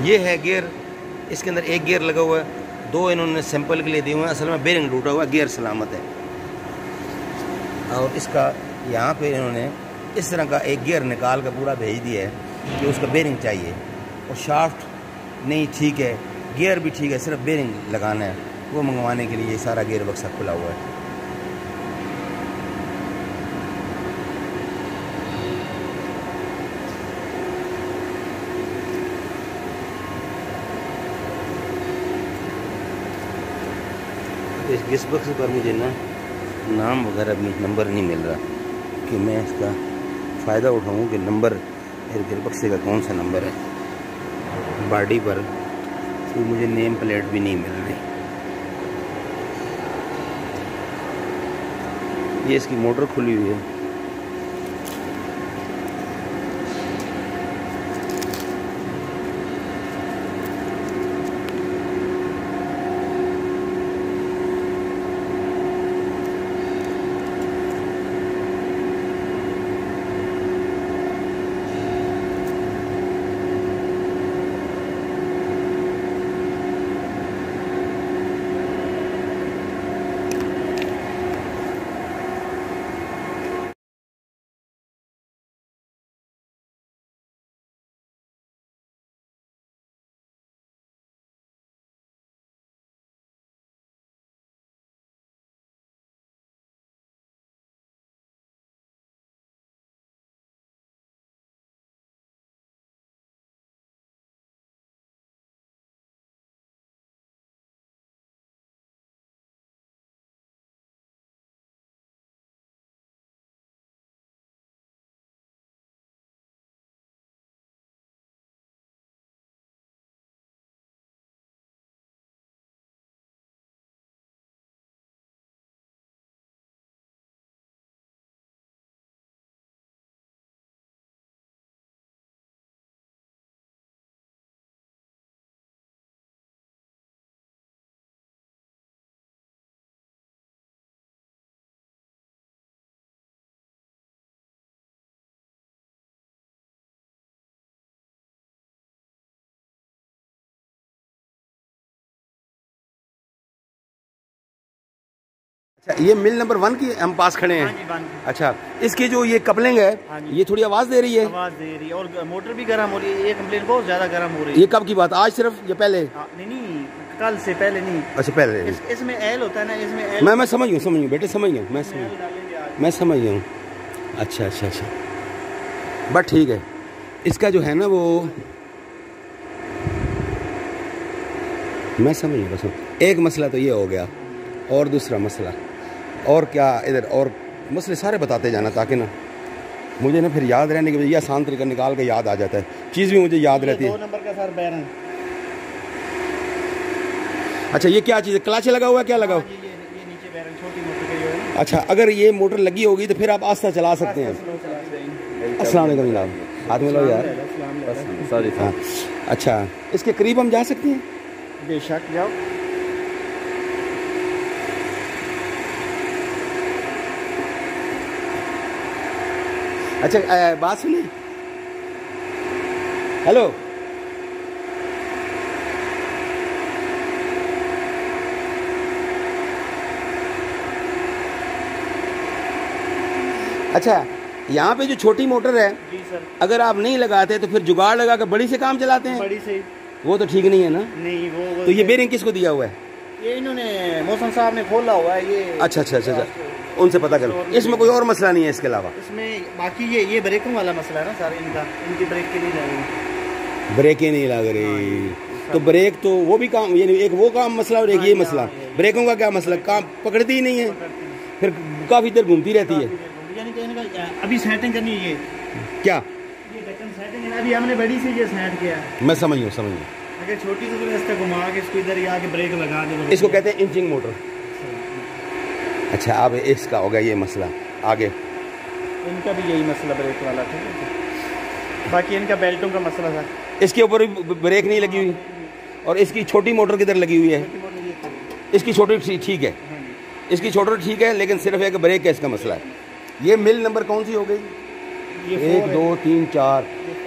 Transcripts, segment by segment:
ये है गियर, इसके अंदर एक गियर लगा हुआ है, 2 इन्होंने सैंपल के लिए दिए हुए हैं। असल में बेरिंग टूटा हुआ, गियर सलामत है। और इसका यहाँ पे इन्होंने इस तरह का एक गियर निकाल कर पूरा भेज दिया है कि उसका बेरिंग चाहिए। और शाफ्ट नहीं ठीक है, गियर भी ठीक है, सिर्फ बेरिंग लगाना है। वो मंगवाने के लिए ये सारा गियर बक्सा खुला हुआ है। इस गियर बक्स पर मुझे ना नाम वगैरह भी नंबर नहीं मिल रहा कि मैं इसका फ़ायदा उठाऊं कि नंबर गियर बक्से का कौन सा नंबर है। बॉडी पर तो मुझे नेम प्लेट भी नहीं मिल रही। ये इसकी मोटर खुली हुई है। अच्छा, ये मिल नंबर 1 की हम पास खड़े हैं। हाँ जी, अच्छा, इसकी जो ये कपलिंग है, हाँ ये थोड़ी आवाज़ दे रही है। आवाज़ दे रही है और मोटर भी गर्म हो रही है। ये कंप्लेन बहुत ज़्यादा गर्म हो रही है। ये कब की बात, आज सिर्फ या पहले? नहीं, कल से पहले नहीं। अच्छा, पहले। इसमें एल होता है ना, इसमें एल। मैं समझ गया बेटे, समझ गया, मैं समझ गया हूँ। अच्छा अच्छा अच्छा, बट ठीक है। इसका जो है ना वो मैं समझ गया। बस एक मसला तो ये हो गया, और दूसरा मसला और क्या इधर, और मसले सारे बताते जाना ताकि ना मुझे ना फिर याद रहने की वजह, आसान तरीका निकाल के याद आ जाता है, चीज़ भी मुझे याद रहती है। 2 नंबर का सर बैरन। अच्छा, ये क्या चीज़ है, क्लच लगा हुआ है, क्या लगा हुआ? ये नीचे बैरन छोटी मोटर का है। अच्छा, अगर ये मोटर लगी होगी तो फिर आप आस्ता चला सकते हैं। अस्सलाम वालेकुम जनाब, हाथ मिलाओ यार। सॉरी। हाँ, अच्छा, इसके करीब हम जा सकते हैं? बेशक जाओ। अच्छा, बात सुनिए। हेलो, अच्छा, यहाँ पे जो छोटी मोटर है, जी सर, अगर आप नहीं लगाते तो फिर जुगाड़ लगा कर बड़ी से काम चलाते हैं। बड़ी से वो तो ठीक नहीं है ना। नहीं, वो तो ये बेरिंग किसको दिया हुआ है? ये इन्होंने मौसम साहब ने खोला हुआ है ये। अच्छा अच्छा अच्छा, उनसे पता करो। इसमें कोई और मसला नहीं है इसके अलावा? इसमें बाकी ये ब्रेकों वाला मसला है ना सर, इनकी ब्रेक के नहीं लग रही, ब्रेकें नहीं लग रही। तो ब्रेक तो वो भी काम, यानी एक वो काम मसला और एक ये मसला। ब्रेकों का क्या मसला, काम पकड़ती ही नहीं है, फिर काफ़ी देर घूमती रहती है। यानी कि इनका अभी सेटिंग करनी है। क्या ये ढक्कन सेटिंग है, अभी हमने बड़ी से ये सेट किया है। मैं समझ गया। अगर छोटी से रास्ते घुमा के इसको इधर ही आके ब्रेक लगा दे, इसको कहते हैं इंचिंग मोटर। अच्छा, अब इसका हो गया ये मसला। आगे इनका भी यही मसला ब्रेक वाला था। बाकी इनका बेल्टों का मसला था। इसके ऊपर भी ब्रेक नहीं लगी हुई, और इसकी छोटी मोटर किधर लगी हुई है? इसकी छोटी ठीक है, इसकी छोटी ठीक है, लेकिन सिर्फ एक ब्रेक का इसका मसला है। ये मिल नंबर कौन सी हो गई? 1 2 3 4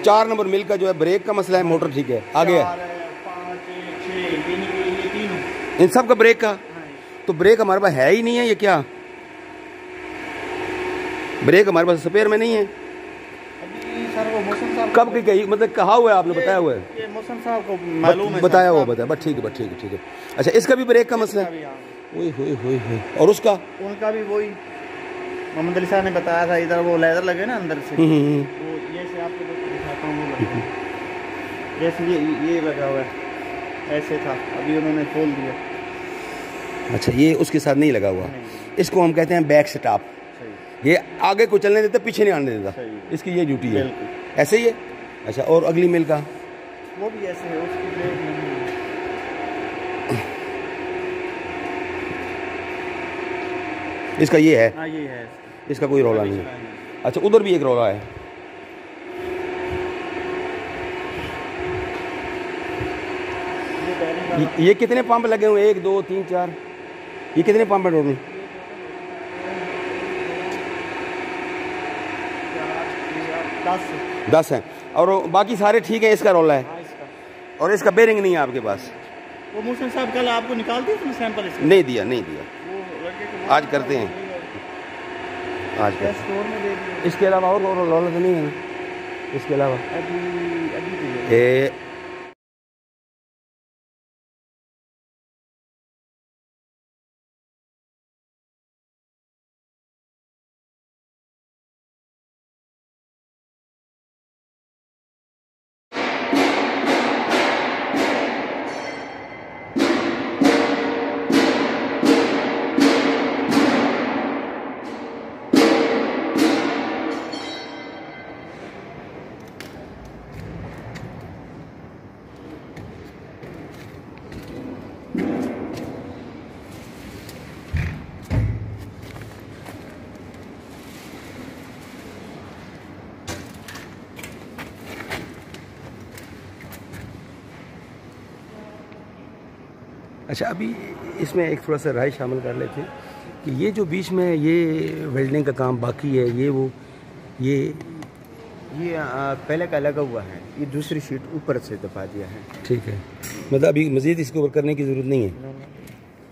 4 नंबर मिल का जो है ब्रेक का मसला है, मोटर ठीक है, आगे है 5 इन सब का ब्रेक का। तो ब्रेक हमारे पास है ही नहीं है, ये क्या ब्रेक हमारे पास स्पेयर में नहीं है। सर वो मौसम साहब कब की कही मतलब कहा हुआ है आपने, बताया हुआ है, ये मौसम साहब को मालूम है, बताया हुआ बताया बस ठीक है बस ठीक है। अच्छा इसका भी ब्रेक का मसला है, ओए होए होए होए। और उसका उनका भी वही मोहम्मद अली साहब ने बताया था, इधर वो लेदर लगे ना अंदर से, वो ये से आपको दिखाता हूँ, वो जैसे ये लगा हुआ है ऐसे था, अभी उन्होंने खोल दिया। अच्छा ये उसके साथ नहीं लगा हुआ, इसको हम कहते हैं बैक स्टॉप, ये आगे को चलने देता पीछे नहीं आने देता, इसकी ये ड्यूटी है, ऐसे ही है। अच्छा और अगली मिल का वो भी ऐसे है, उसकी ब्रेक नहीं है। इसका ये है, हाँ ये है, इसका कोई रौला नहीं है। अच्छा उधर भी एक रौला है, ये कितने पंप लगे हुए, 1 2 3 4, ये कितने पंप है टोटल? 10 हैं और बाकी सारे ठीक है, इसका रौला है। हाँ, इसका। और इसका बेरिंग नहीं है आपके पास? वो मुहसिन साहब कल आपको निकाल दिया था सैंपल इसका? नहीं दिया नहीं दिया, वो आज करते हैं, आज करते हैं। स्टोर में दे दिया। इसके अलावा और रौला तो नहीं है ना इसके अलावा? अभी अच्छा अभी इसमें एक थोड़ा सा राय शामिल कर लेते हैं कि ये जो बीच में ये वेल्डिंग का काम बाकी है, ये पहले का लगा हुआ है, ये दूसरी शीट ऊपर से दबा दिया है। ठीक है, मतलब अभी मज़ीद इसके ऊपर करने की ज़रूरत नहीं है।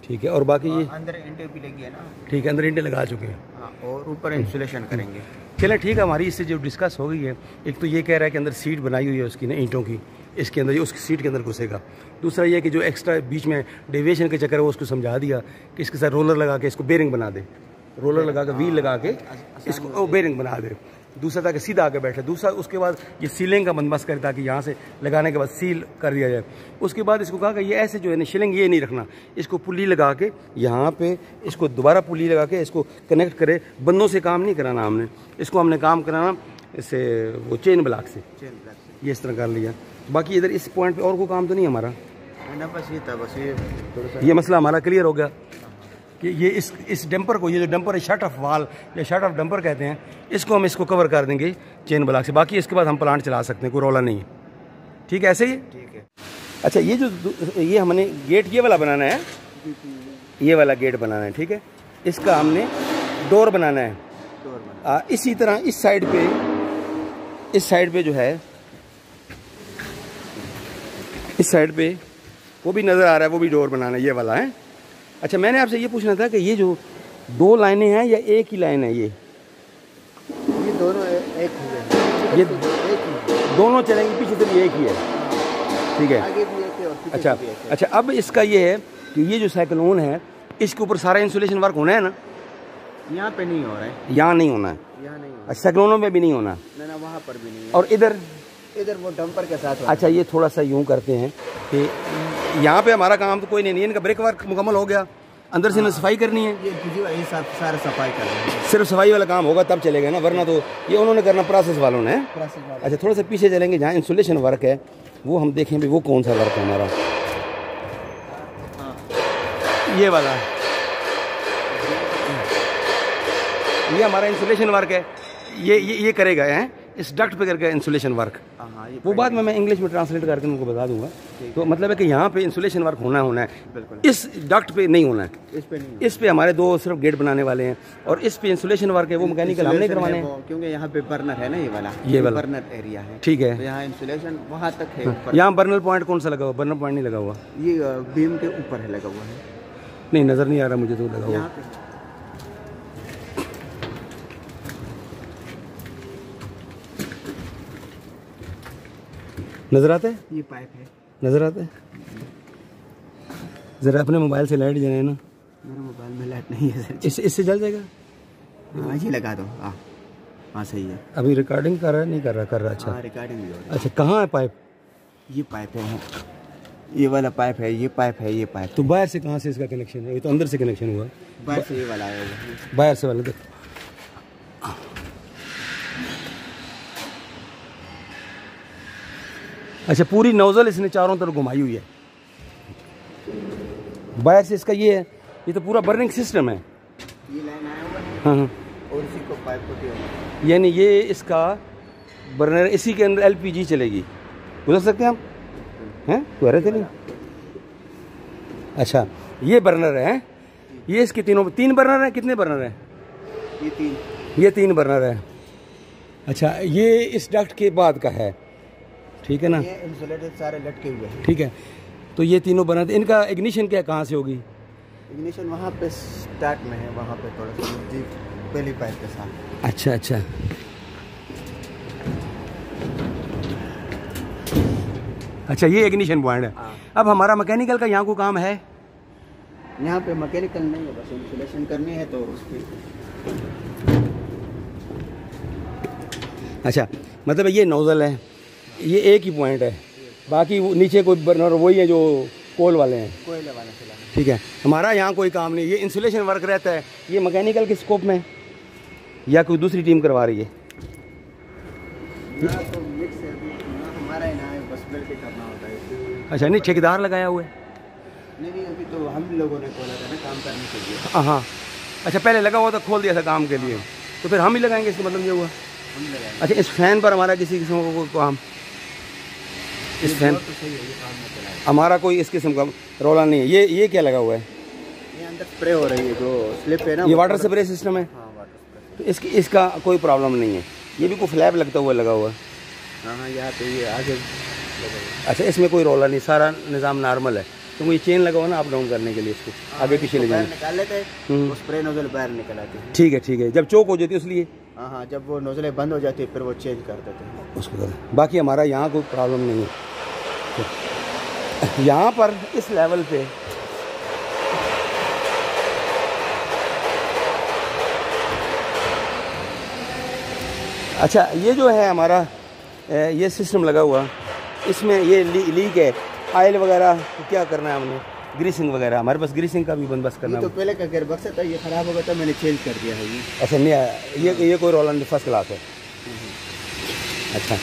ठीक है और बाकी ये अंदर इंटे भी लगी है ना? ठीक है, अंदर इंटे लगा चुके हैं। हाँ, और ऊपर इंसुलेशन करेंगे। चलें ठीक है, हमारी इससे जो डिस्कस हो गई है, एक तो ये कह रहा है कि अंदर सीट बनाई हुई है उसकी ना ईंटों की, इसके अंदर ये उसकी सीट के अंदर घुसेगा। दूसरा ये कि जो एक्स्ट्रा बीच में डेविएशन के चक्कर है वो उसको समझा दिया कि इसके साथ रोलर लगा के इसको बेरिंग बना दे, रोलर लगा के व्हील लगा के इसको बेरिंग बना दे। दूसरा ताकि सीधा आके बैठे। दूसरा उसके बाद ये सीलिंग का बंदोबस्त करे ताकि यहाँ से लगाने के बाद सील कर दिया जाए। उसके बाद इसको कहा कि ये ऐसे जो है ना शिलिंग ये नहीं रखना, इसको पुली लगा के यहाँ पे इसको दोबारा पुली लगा के इसको कनेक्ट करे। बंदों से काम नहीं कराना हमने, इसको हमने काम कराना इससे वो चेन ब्लॉक से, ये इस तरह कर लिया। बाकी इधर इस पॉइंट पे और कोई काम तो नहीं हमारा ना, बस ये था, बस ये थोड़ा सा ये मसला हमारा क्लियर हो गया कि ये इस डंपर को, ये जो डंपर है शट ऑफ वाल या शट ऑफ डंपर कहते हैं, इसको हम इसको कवर कर देंगे चेन ब्लॉक से। बाकी इसके बाद हम प्लांट चला सकते हैं, कोई रौला नहीं है। ठीक है, ऐसे ही ठीक है। अच्छा ये हमने गेट ये वाला बनाना है, ये वाला गेट बनाना है। ठीक है, इसका हमने डोर बनाना है। इसी तरह इस साइड पे जो है, इस साइड पे वो भी नज़र आ रहा है, वो भी डोर बनाना है, ये वाला है। अच्छा मैंने आपसे ये पूछना था कि ये जो 2 लाइनें हैं या एक ही लाइन है? ये दोनों एक ही है, ये एक ही दोनों चलेंगे, पीछे से भी एक ही है। ठीक है, आगे भी एक है और पीछे अच्छा भी एक है। अच्छा अब इसका ये है कि ये जो साइक्लोन है इसके ऊपर सारा इंसुलेशन वर्क होना है ना? यहाँ पे नहीं हो रहा है, यहाँ नहीं होना है। यहाँ नहीं हो अच्छा साइक्लोनों में भी नहीं होना रहा, ना वहाँ पर भी नहीं है। और इधर वो डंपर के साथ। अच्छा ये थोड़ा सा यूँ करते हैं कि यहाँ पे हमारा काम तो कोई नहीं है, इनका ब्रेक वर्क मुकम्मल हो गया, अंदर से सफाई करनी है, ये सारा सफाई कर रहे हैं। सिर्फ सफाई वाला काम होगा तब चलेगा ना, वरना तो ये उन्होंने करना प्रोसेस वालों ने। अच्छा थोड़ा सा पीछे चलेंगे, जहाँ इंसुलेशन वर्क है वो हम देखें भी वो कौन सा वर्क है हमारा। ये वाला ये हमारा इंसुलेशन वर्क है, ये करेगा है। इस डक्ट पे करके इंसुलेशन वर्क, हाँ ये वो बाद में मैं इंग्लिश में ट्रांसलेट करके उनको बता दूंगा। तो मतलब है कि यहाँ पे इंसुलेशन वर्क होना है, बिल्कुल। इस डक्ट पे नहीं होना है। इस पे नहीं, इस पे हमारे 2 सिर्फ गेट बनाने वाले हैं, और इस पे इंसुलेशन वर्क है वो मैकेनिकल हम नहीं करवाने हैं, क्योंकि यहाँ पे बर्नर है ना, ये वाला बर्नर एरिया है। ठीक है, तो यहाँ इंसुलेशन वहाँ तक है ऊपर। यहाँ बर्नर पॉइंट कौन सा लगा हुआ? बर्नर पॉइंट नहीं लगा हुआ, ये बीम के ऊपर है लगा हुआ है। नहीं नजर नहीं आ रहा मुझे तो लगा हुआ। यहाँ पे नजर आता है, ये पाइप है, नजर आता है। जरा अपने मोबाइल से लाइट जलाए ना। मेरे मोबाइल में लाइट नहीं है सर। इससे जल जाएगा। हाँ ये लगा दो। हाँ हाँ सही है। अभी रिकॉर्डिंग कर रहा है? नहीं कर रहा? कर रहा। अच्छा हाँ रिकॉर्डिंग भी हो रही है। अच्छा, कहाँ है पाइप? ये पाइप है, ये वाला पाइप है, ये पाइप है, ये पाइप। तो बाहर से कहाँ से इसका कनेक्शन है? ये तो अंदर से कनेक्शन हुआ, बाहर से ये वाला आया हुआ है। बाहर से वाला। देखो अच्छा, पूरी नोजल इसने चारों तरफ घुमाई हुई है। बाहर से इसका ये है, ये तो पूरा बर्निंग सिस्टम है। ये लाइन आया हुआ है। हाँ और इसी को पाइप होती है, यानी ये इसका बर्नर, इसी के अंदर एलपीजी चलेगी। बुझ सकते हैं हम? हैं कह रहे थे नहीं? अच्छा ये बर्नर है, ये इसके तीन बर्नर हैं। कितने बर्नर हैं? ये 3 बर्नर है। अच्छा ये इस डक्ट के बाद का है, ठीक है ना? ये इंसुलेटेड सारे लटके हुए हैं। ठीक है, तो ये तीनों बर्नर, इनका इग्निशन क्या कहाँ से होगी? इग्निशन वहाँ पे स्टार्ट में है, वहाँ पे थोड़ा सा नजदीक पहली पाइप के साथ। अच्छा अच्छा, अच्छा ये इग्निशन पॉइंट है। हाँ। अब हमारा मैकेनिकल का यहाँ को काम है, यहाँ पे मैकेनिकल नहीं है, बस इंसुलेशन करनी है तो उसकी। अच्छा मतलब ये नोजल है, ये एक ही पॉइंट है, बाकी वो नीचे कोई बर्नर वही है जो कोल वाले हैं, कोयले वाला चलाना। ठीक है। हमारा यहाँ कोई काम नहीं, ये इंसुलेशन वर्क रहता है। ये मैकेनिकल के स्कोप में या कोई दूसरी टीम करवा रही है? ना तो मिक्स है, ना हमारा है, ना है, बस मिलके करना होता है। अच्छा नहीं, ठेकेदार लगाया हुआ है? नहीं अभी तो हम लोगों ने खोला था ना काम करने के लिए। हाँ अच्छा, पहले लगा हुआ था, खोल दिया था काम के लिए, तो फिर हम ही लगाएंगे, इसका मतलब ये हुआ। हम लगाए। अच्छा इस फैन पर हमारा किसी किस्म का कोई काम? इस फैन तो सही है, ये काम में चलाए। हमारा कोई इस किस्म का रोला नहीं है। ये क्या लगा हुआ है? ये अंदर स्प्रे हो रही है, जो स्लिप है ना, ये वाटर स्प्रे सिस्टम है। हाँ वाटर स्प्रे। तो इसका कोई प्रॉब्लम नहीं है। ये भी कोई फ्लैप लगता हुआ लगा हुआ है। हाँ हाँ यहाँ पे ये आगे लगा हुआ है। अच्छा इसमें कोई रोला नहीं, सारा निज़ाम नॉर्मल है। तो ये चेन लगा हुआ ना अप डाउन करने के लिए, इसको आगे पीछे ले जाना। निकाल लेते हैं, वो स्प्रे नोजल बाहर निकल आती है। ठीक है ठीक है, जब चोक हो जाती है इसलिए हाँ हाँ, जब वो नोजलें बंद हो जाती है फिर वो चेंज कर देते हैं उसको कर। बाकी हमारा यहाँ कोई प्रॉब्लम नहीं है। यहाँ पर इस लेवल पे अच्छा ये जो है हमारा ये सिस्टम लगा हुआ, इसमें ये लीक है, ऑयल वगैरह तो क्या करना है हमने? ग्रीसिंग वगैरह, हमारे पास ग्रीसिंग का भी बंदोबस्त करना ये है। तो पहले का गियर बक्स था, ये खराब हो गया था, मैंने चेंज कर दिया है ये। अच्छा नहीं आया ये कोई रोला नहीं, फर्स्ट क्लास है। अच्छा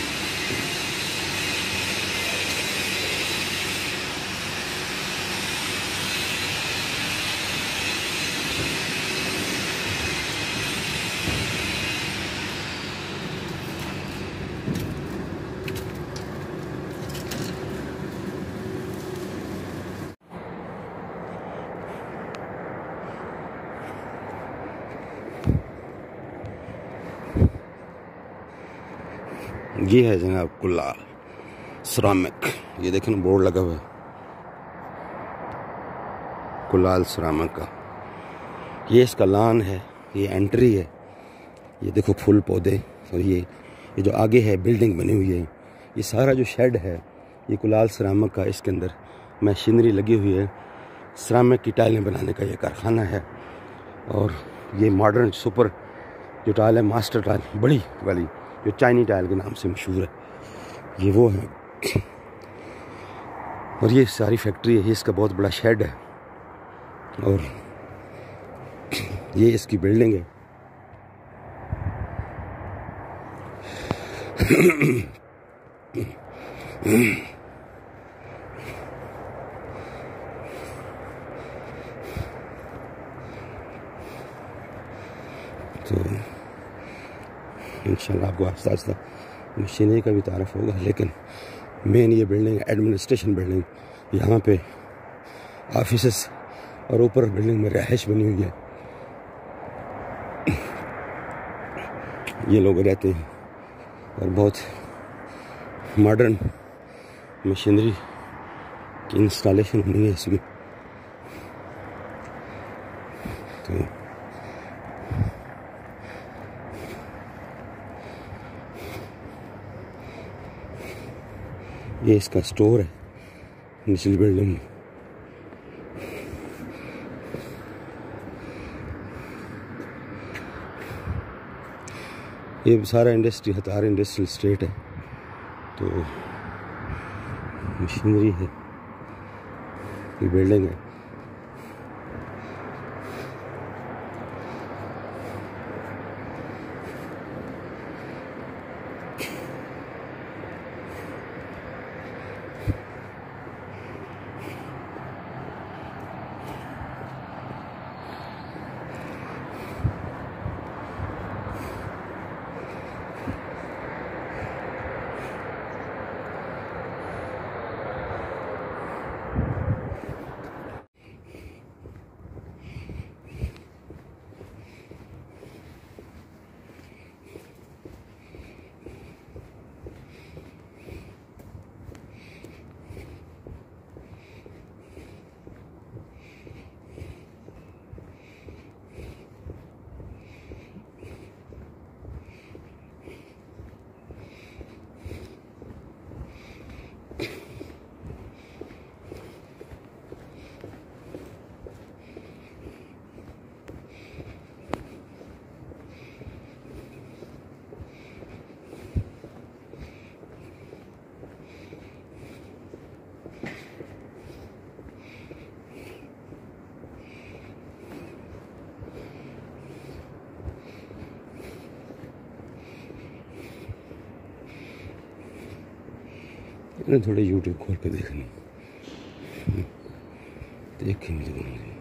ये है जनाब कुलाल सिरामिक, ये देखें ना बोर्ड लगा हुआ है कुलाल सिरामिक का। ये इसका लान है, ये एंट्री है, ये देखो फूल पौधे, और ये जो आगे है बिल्डिंग बनी हुई है, ये सारा जो शेड है ये कुलाल सिरामिक का। इसके अंदर मशीनरी लगी हुई है, सिरामिक की टाइलें बनाने का ये कारखाना है। और ये मॉडर्न सुपर जो टाइल है, मास्टर टाइल बड़ी वाली जो चाइनी टाइल के नाम से मशहूर है, ये वो है। और ये सारी फैक्ट्री है, ये इसका बहुत बड़ा शेड है, और ये इसकी बिल्डिंग है। तो इंशाल्लाह आपको आस्ता आस्ता मशीनरी का भी तारफ़ होगा। लेकिन मेन ये बिल्डिंग एडमिनिस्ट्रेशन बिल्डिंग, यहाँ पे ऑफिसेस और ऊपर बिल्डिंग में रहाइश बनी हुई है, ये लोग रहते हैं। और बहुत मॉडर्न मशीनरी की इंस्टॉलेशन हुई है इसमें। तो ये इसका स्टोर है निचली बिल्डिंग में। ये सारा इंडस्ट्री हतार इंडस्ट्रियल स्टेट है, तो मशीनरी है, ये बिल्डिंग है। थोड़े यूट्यूब खोल के देखनी देखेंगे।